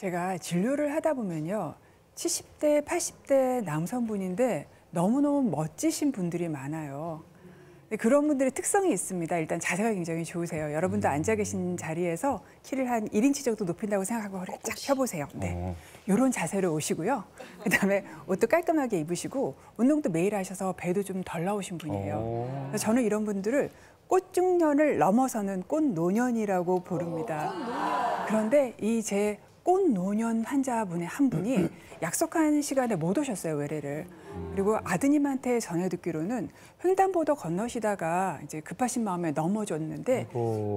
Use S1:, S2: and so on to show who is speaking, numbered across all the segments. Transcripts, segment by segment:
S1: 제가 진료를 하다 보면요. 70대, 80대 남성분인데 너무너무 멋지신 분들이 많아요. 근데 그런 분들의 특성이 있습니다. 일단 자세가 굉장히 좋으세요. 여러분도 앉아 계신 자리에서 키를 한 1인치 정도 높인다고 생각하고 허리를 쫙 펴보세요. 네, 이런 자세로 오시고요. 그다음에 옷도 깔끔하게 입으시고 운동도 매일 하셔서 배도 좀 덜 나오신 분이에요. 그래서 저는 이런 분들을 꽃중년을 넘어서는 꽃노년이라고 부릅니다. 그런데 이 제 꽃노년 환자분의 한 분이 약속한 시간에 못 오셨어요, 외래를. 그리고 아드님한테 전해 듣기로는 횡단보도 건너시다가 이제 급하신 마음에 넘어졌는데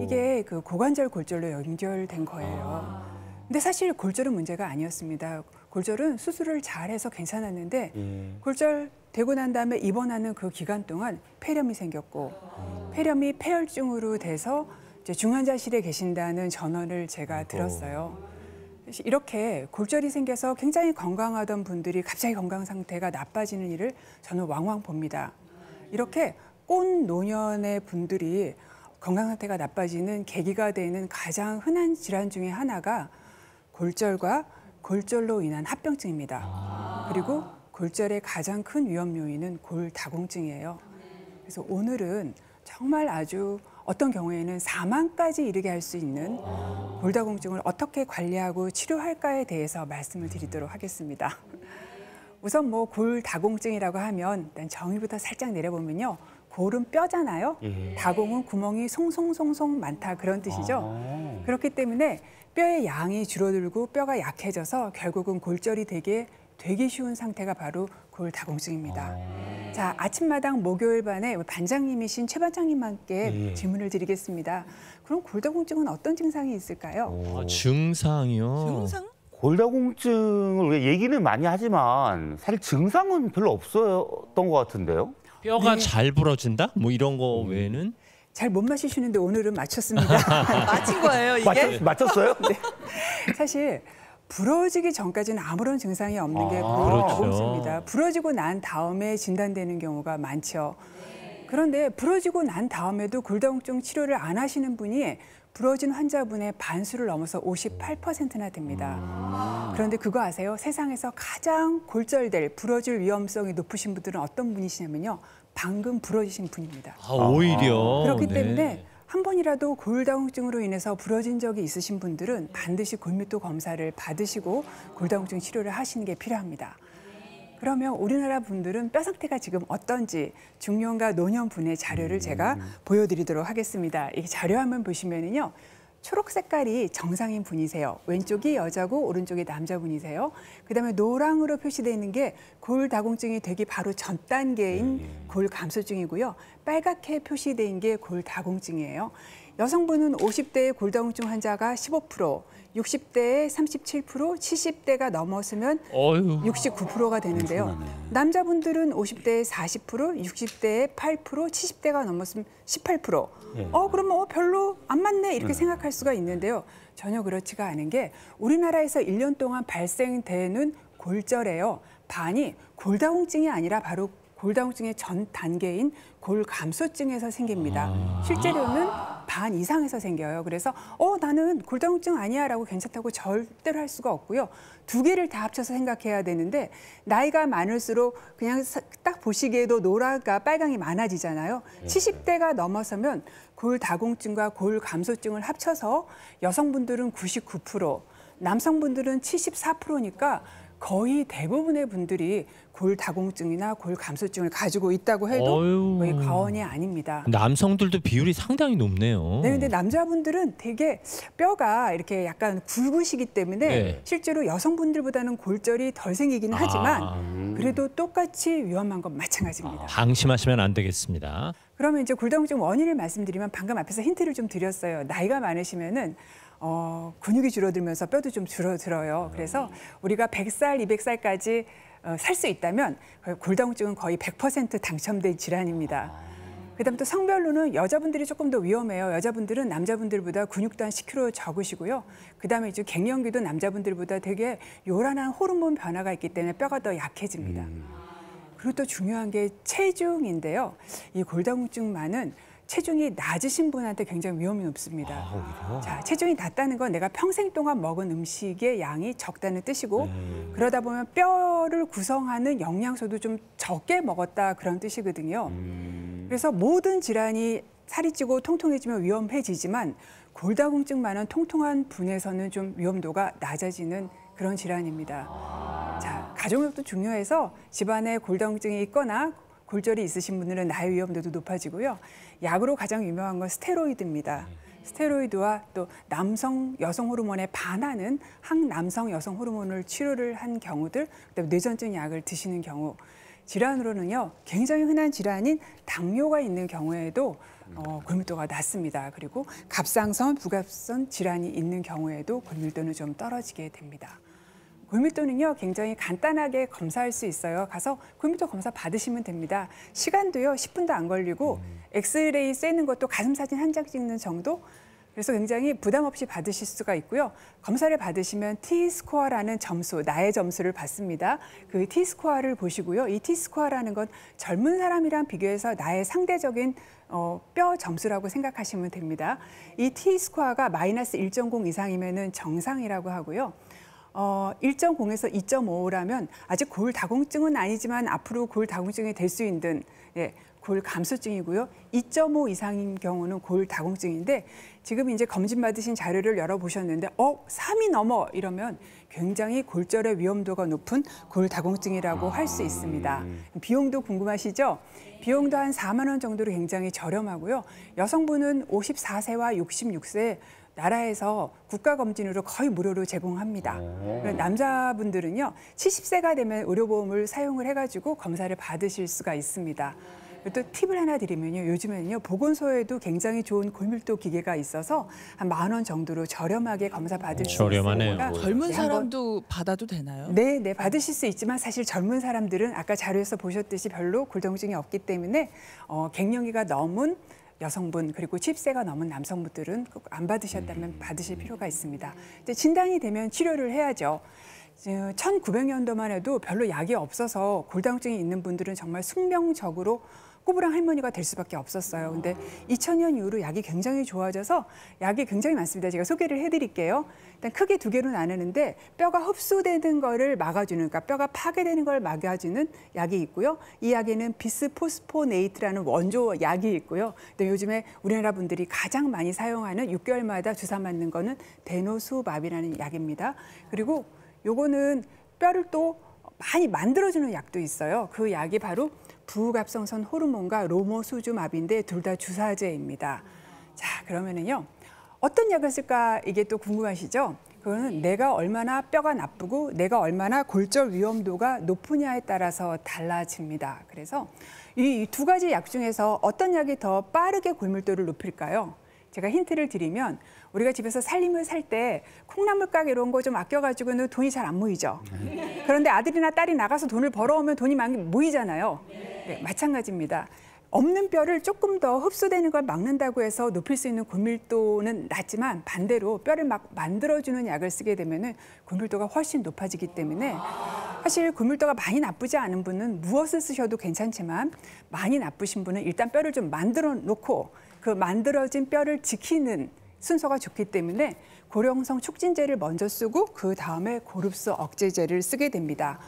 S1: 이게 그 고관절 골절로 연결된 거예요. 근데 사실 골절은 문제가 아니었습니다. 골절은 수술을 잘해서 괜찮았는데 골절 되고 난 다음에 입원하는 그 기간 동안 폐렴이 생겼고 폐렴이 폐혈증으로 돼서 이제 중환자실에 계신다는 전언을 제가 들었어요. 이렇게 골절이 생겨서 굉장히 건강하던 분들이 갑자기 건강 상태가 나빠지는 일을 저는 왕왕 봅니다. 이렇게 꽃노년의 분들이 건강 상태가 나빠지는 계기가 되는 가장 흔한 질환 중에 하나가 골절과 골절로 인한 합병증입니다. 그리고 골절의 가장 큰 위험 요인은 골다공증이에요. 그래서 오늘은 정말 아주 어떤 경우에는 사망까지 이르게 할 수 있는 골다공증을 어떻게 관리하고 치료할까에 대해서 말씀을 드리도록 하겠습니다. 우선 뭐 골다공증이라고 하면 일단 정의부터 살짝 내려보면요. 골은 뼈잖아요. 다공은 구멍이 송송송송 많다 그런 뜻이죠. 그렇기 때문에 뼈의 양이 줄어들고 뼈가 약해져서 결국은 골절이 되기 쉬운 상태가 바로 골다공증입니다. 자, 아침마당 목요일반에 반장님이신 최 반장님께 질문을 드리겠습니다. 그럼 골다공증은 어떤 증상이 있을까요?
S2: 증상이요?
S3: 증상?
S4: 골다공증을 우리가 얘기는 많이 하지만 사실 증상은 별로 없었던 것 같은데요.
S2: 뼈가 잘 부러진다? 뭐 이런 거 외에는?
S1: 잘 못 마시시는데 오늘은 맞췄습니다.
S3: 맞힌 거예요, 이게?
S4: 맞췄어요?
S1: 네. 사실 부러지기 전까지는 아무런 증상이 없는 게 골다공증입니다. 부러지고 난 다음에 진단되는 경우가 많죠. 그런데 부러지고 난 다음에도 골다공증 치료를 안 하시는 분이 부러진 환자분의 반수를 넘어서 58%나 됩니다. 그런데 그거 아세요? 세상에서 가장 골절될, 부러질 위험성이 높으신 분들은 어떤 분이시냐면요. 방금 부러지신 분입니다.
S2: 오히려.
S1: 그렇기 때문에 한 번이라도 골다공증으로 인해서 부러진 적이 있으신 분들은 반드시 골밀도 검사를 받으시고 골다공증 치료를 하시는 게 필요합니다. 그러면 우리나라 분들은 뼈 상태가 지금 어떤지 중년과 노년분의 자료를 제가 보여드리도록 하겠습니다. 이 자료 한번 보시면은요. 초록 색깔이 정상인 분이세요. 왼쪽이 여자고 오른쪽이 남자분이세요. 그다음에 노랑으로 표시되어 있는 게 골다공증이 되기 바로 전 단계인 골감소증이고요. 빨갛게 표시된 게 골다공증이에요. 여성분은 50대의 골다공증 환자가 15%, 60대에 37%, 70대가 넘었으면 69%가 되는데요. 남자분들은 50대에 40%, 60대에 8%, 70대가 넘었으면 18%. 그러면 별로 안 맞네 이렇게 생각할 수가 있는데요. 전혀 그렇지가 않은 게 우리나라에서 1년 동안 발생되는 골절에요. 반이 골다공증이 아니라 바로 골다공증의 전 단계인 골감소증에서 생깁니다. 실제로는 반 이상에서 생겨요. 그래서 나는 골다공증 아니야 라고 괜찮다고 절대로 할 수가 없고요. 두 개를 다 합쳐서 생각해야 되는데 나이가 많을수록 그냥 딱 보시기에도 노랗가 빨강이 많아지잖아요. 70대가 넘어서면 골다공증과 골감소증을 합쳐서 여성분들은 99%, 남성분들은 74%니까 거의 대부분의 분들이 골다공증이나 골감소증을 가지고 있다고 해도 거의 과언이 아닙니다.
S2: 남성들도 비율이 상당히 높네요.
S1: 네, 근데 남자분들은 되게 뼈가 이렇게 약간 굵으시기 때문에 실제로 여성분들보다는 골절이 덜 생기기는 하지만 그래도 똑같이 위험한 건 마찬가지입니다.
S2: 방심하시면 안 되겠습니다.
S1: 그러면 이제 골다공증 원인을 말씀드리면 방금 앞에서 힌트를 좀 드렸어요. 나이가 많으시면은 근육이 줄어들면서 뼈도 좀 줄어들어요. 그래서 우리가 100살, 200살까지 살 수 있다면 골다공증은 거의 100% 당첨된 질환입니다. 그다음 또 성별로는 여자분들이 조금 더 위험해요. 여자분들은 남자분들보다 근육도 한 10kg 적으시고요. 그다음에 이제 갱년기도 남자분들보다 되게 요란한 호르몬 변화가 있기 때문에 뼈가 더 약해집니다. 그리고 또 중요한 게 체중인데요. 이 골다공증만은 체중이 낮으신 분한테 굉장히 위험이 높습니다.
S4: 오히려?
S1: 자, 체중이 낮다는 건 내가 평생 동안 먹은 음식의 양이 적다는 뜻이고 그러다 보면 뼈를 구성하는 영양소도 좀 적게 먹었다 그런 뜻이거든요. 그래서 모든 질환이 살이 찌고 통통해지면 위험해지지만 골다공증만은 통통한 분에서는 좀 위험도가 낮아지는 그런 질환입니다. 자, 가족력도 중요해서 집안에 골다공증이 있거나 골절이 있으신 분들은 나의 위험도도 높아지고요. 약으로 가장 유명한 건 스테로이드입니다. 스테로이드와 또 남성 여성 호르몬에 반하는 항남성 여성 호르몬을 치료를 한 경우들, 그다음에 뇌전증 약을 드시는 경우, 질환으로는요 굉장히 흔한 질환인 당뇨가 있는 경우에도 골밀도가 낮습니다. 그리고 갑상선, 부갑선 질환이 있는 경우에도 골밀도는 좀 떨어지게 됩니다. 골밀도는요 굉장히 간단하게 검사할 수 있어요. 가서 골밀도 검사 받으시면 됩니다. 시간도요 10분도 안 걸리고 엑스레이 쐬는 것도 가슴 사진 한 장 찍는 정도. 그래서 굉장히 부담 없이 받으실 수가 있고요. 검사를 받으시면 T스코어라는 점수, 나의 점수를 받습니다. 그 T스코어를 보시고요. 이 T스코어라는 건 젊은 사람이랑 비교해서 나의 상대적인 뼈 점수라고 생각하시면 됩니다. 이 T스코어가 마이너스 1.0 이상이면 정상이라고 하고요. 1.0에서 2.5라면 아직 골다공증은 아니지만 앞으로 골다공증이 될 수 있는 골감소증이고요. 2.5 이상인 경우는 골다공증인데 지금 이제 검진 받으신 자료를 열어보셨는데 3이 넘어 이러면 굉장히 골절의 위험도가 높은 골다공증이라고 할 수 있습니다. 비용도 궁금하시죠? 비용도 한 4만 원 정도로 굉장히 저렴하고요. 여성분은 54세와 66세 나라에서 국가검진으로 거의 무료로 제공합니다. 남자분들은요 70세가 되면 의료보험을 사용을 해가지고 검사를 받으실 수가 있습니다. 또 팁을 하나 드리면요. 요즘에는요 보건소에도 굉장히 좋은 골밀도 기계가 있어서 한 10,000원 정도로 저렴하게 검사 받을 수
S2: 저렴하네요.
S1: 있으니까
S3: 젊은 사람도 받아도 되나요?
S1: 네, 받으실 수 있지만 사실 젊은 사람들은 아까 자료에서 보셨듯이 별로 골다공증이 없기 때문에 갱년기가 넘은 여성분 그리고 70세가 넘은 남성분들은 꼭 안 받으셨다면 받으실 필요가 있습니다. 이제 진단이 되면 치료를 해야죠. 1900년도만 해도 별로 약이 없어서 골다공증이 있는 분들은 정말 숙명적으로 꼬부랑 할머니가 될 수밖에 없었어요. 근데 2000년 이후로 약이 굉장히 좋아져서 약이 굉장히 많습니다. 제가 소개를 해드릴게요. 일단 크게 두 개로 나누는데 뼈가 흡수되는 거를 막아주는, 그러니까 뼈가 파괴되는 걸 막아주는 약이 있고요. 이 약에는 비스포스포네이트라는 원조 약이 있고요. 근데 요즘에 우리나라 분들이 가장 많이 사용하는 6개월마다 주사 맞는 거는 데노수밥이라는 약입니다. 그리고 요거는 뼈를 또 많이 만들어주는 약도 있어요. 그 약이 바로 부갑상선 호르몬과 로모수주맙인데 둘 다 주사제입니다. 자, 그러면은요 어떤 약을 쓸까 이게 또 궁금하시죠? 그거는 내가 얼마나 뼈가 나쁘고 내가 얼마나 골절 위험도가 높으냐에 따라서 달라집니다. 그래서 이 두 가지 약 중에서 어떤 약이 더 빠르게 골밀도를 높일까요? 제가 힌트를 드리면 우리가 집에서 살림을 살 때 콩나물 가게 이런 거 좀 아껴가지고는 돈이 잘 안 모이죠. 그런데 아들이나 딸이 나가서 돈을 벌어오면 돈이 많이 모이잖아요. 네, 마찬가지입니다. 없는 뼈를 조금 더 흡수되는 걸 막는다고 해서 높일 수 있는 골밀도는 낮지만 반대로 뼈를 막 만들어주는 약을 쓰게 되면은 골밀도가 훨씬 높아지기 때문에 사실 골밀도가 많이 나쁘지 않은 분은 무엇을 쓰셔도 괜찮지만 많이 나쁘신 분은 일단 뼈를 좀 만들어 놓고 그 만들어진 뼈를 지키는 순서가 좋기 때문에 고령성 촉진제를 먼저 쓰고 그 다음에 고릅수 억제제를 쓰게 됩니다.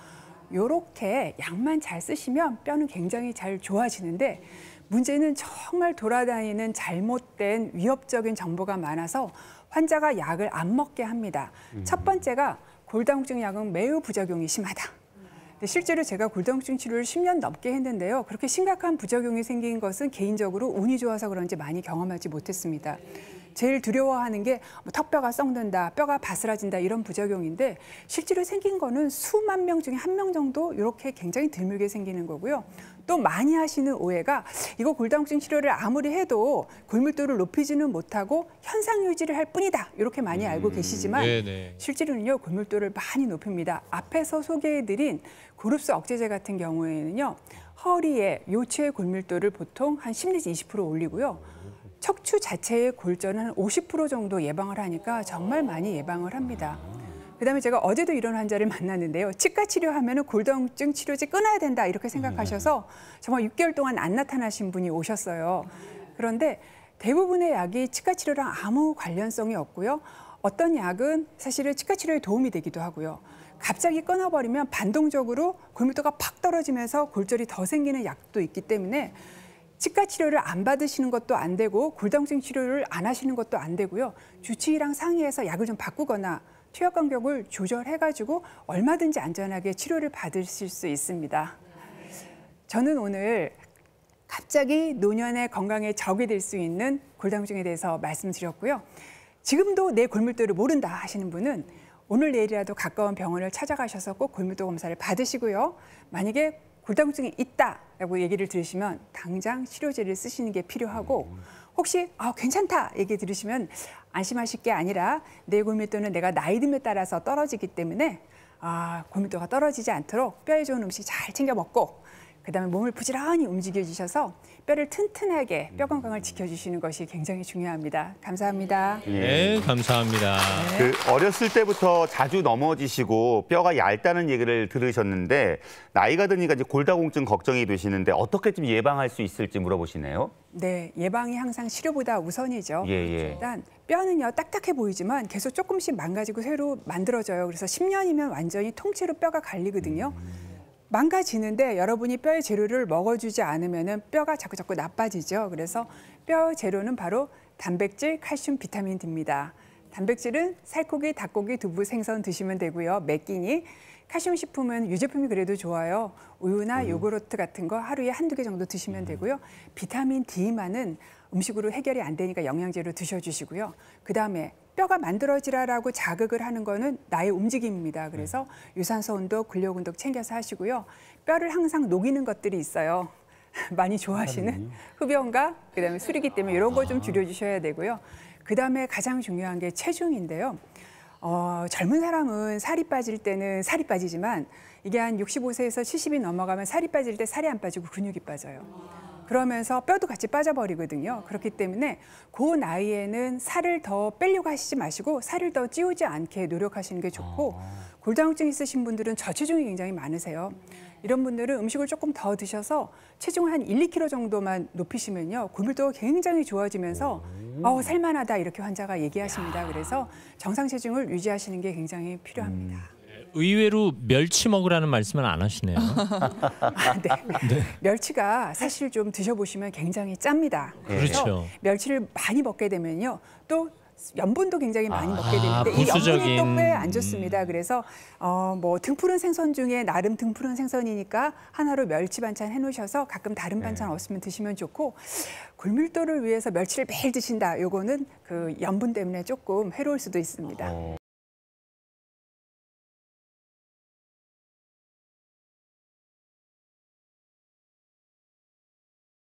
S1: 요렇게 약만 잘 쓰시면 뼈는 굉장히 잘 좋아지는데 문제는 정말 돌아다니는 잘못된 위협적인 정보가 많아서 환자가 약을 안 먹게 합니다. 첫 번째가 골다공증 약은 매우 부작용이 심하다. 실제로 제가 골다공증 치료를 10년 넘게 했는데요. 그렇게 심각한 부작용이 생긴 것은 개인적으로 운이 좋아서 그런지 많이 경험하지 못했습니다. 제일 두려워하는 게 턱뼈가 썩는다, 뼈가 바스라진다 이런 부작용인데 실제로 생긴 거는 수만 명 중에 1명 정도 이렇게 굉장히 드물게 생기는 거고요. 또 많이 하시는 오해가 이거 골다공증 치료를 아무리 해도 골밀도를 높이지는 못하고 현상 유지를 할 뿐이다 이렇게 많이 알고 계시지만 실제로는요 골밀도를 많이 높입니다. 앞에서 소개해드린 고릅수 억제제 같은 경우에는요 허리에 요추의 골밀도를 보통 한 10 내지 20% 올리고요. 척추 자체의 골절은 한 50% 정도 예방을 하니까 정말 많이 예방을 합니다. 그다음에 제가 어제도 이런 환자를 만났는데요. 치과 치료하면 골다공증 치료제 끊어야 된다 이렇게 생각하셔서 정말 6개월 동안 안 나타나신 분이 오셨어요. 그런데 대부분의 약이 치과 치료랑 아무 관련성이 없고요. 어떤 약은 사실은 치과 치료에 도움이 되기도 하고요. 갑자기 끊어버리면 반동적으로 골밀도가 팍 떨어지면서 골절이 더 생기는 약도 있기 때문에 치과 치료를 안 받으시는 것도 안 되고 골다공증 치료를 안 하시는 것도 안 되고요. 주치의랑 상의해서 약을 좀 바꾸거나 투약 간격을 조절해가지고 얼마든지 안전하게 치료를 받으실 수 있습니다. 저는 오늘 갑자기 노년의 건강에 적이 될 수 있는 골다공증에 대해서 말씀드렸고요. 지금도 내 골밀도를 모른다 하시는 분은 오늘 내일이라도 가까운 병원을 찾아가셔서 꼭 골밀도 검사를 받으시고요. 만약에 골다공증이 있다라고 얘기를 들으시면 당장 치료제를 쓰시는 게 필요하고 혹시 괜찮다 얘기 들으시면 안심하실 게 아니라 내 골밀도는 내가 나이 듦에 따라서 떨어지기 때문에 골밀도가 떨어지지 않도록 뼈에 좋은 음식 잘 챙겨 먹고 그다음에 몸을 부지런히 움직여 주셔서 뼈를 튼튼하게 뼈 건강을 지켜주시는 것이 굉장히 중요합니다. 감사합니다.
S2: 네, 감사합니다.
S4: 그 어렸을 때부터 자주 넘어지시고 뼈가 얇다는 얘기를 들으셨는데 나이가 드니까 이제 골다공증 걱정이 되시는데 어떻게 좀 예방할 수 있을지 물어보시네요.
S1: 네, 예방이 항상 치료보다 우선이죠.
S4: 예.
S1: 일단 뼈는요 딱딱해 보이지만 계속 조금씩 망가지고 새로 만들어져요. 그래서 10년이면 완전히 통째로 뼈가 갈리거든요. 망가지는데 여러분이 뼈의 재료를 먹어주지 않으면 뼈가 자꾸 나빠지죠. 그래서 뼈 재료는 바로 단백질, 칼슘, 비타민 D입니다. 단백질은 살코기, 닭고기, 두부, 생선 드시면 되고요. 매 끼니. 칼슘 식품은 유제품이 그래도 좋아요. 우유나 요구르트 같은 거 하루에 한두 개 정도 드시면 되고요. 비타민 D만은 음식으로 해결이 안 되니까 영양제로 드셔주시고요. 그다음에 뼈가 만들어지라라고 자극을 하는 거는 나의 움직임입니다. 그래서 유산소 운동, 근력 운동 챙겨서 하시고요. 뼈를 항상 녹이는 것들이 있어요. 많이 좋아하시는 흡연과 그다음에 술이기 때문에 이런 거 좀 줄여주셔야 되고요. 그다음에 가장 중요한 게 체중인데요. 젊은 사람은 살이 빠질 때는 살이 빠지지만 이게 한 65세에서 70이 넘어가면 살이 빠질 때 살이 안 빠지고 근육이 빠져요. 그러면서 뼈도 같이 빠져버리거든요. 그렇기 때문에 그 나이에는 살을 더 빼려고 하시지 마시고 살을 더 찌우지 않게 노력하시는 게 좋고 골다공증 있으신 분들은 저체중이 굉장히 많으세요. 이런 분들은 음식을 조금 더 드셔서 체중을 한 1, 2kg 정도만 높이시면요. 골밀도가 굉장히 좋아지면서 살만하다 이렇게 환자가 얘기하십니다. 그래서 정상 체중을 유지하시는 게 굉장히 필요합니다.
S2: 의외로 멸치 먹으라는 말씀은 안 하시네요.
S1: 네. 멸치가 사실 좀 드셔보시면 굉장히 짭니다. 그래서
S2: 그렇죠.
S1: 멸치를 많이 먹게 되면요. 또 염분도 굉장히 많이 먹게 되는데 이
S2: 부수적인-
S1: 염분이 또 뼈에 안 좋습니다. 그래서 뭐 등푸른 생선 중에 나름 등푸른 생선이니까 하나로 멸치 반찬 해놓으셔서 가끔 다른 반찬 없으면 드시면 좋고 골밀도를 위해서 멸치를 매일 드신다. 요거는 그 염분 때문에 조금 해로울 수도 있습니다.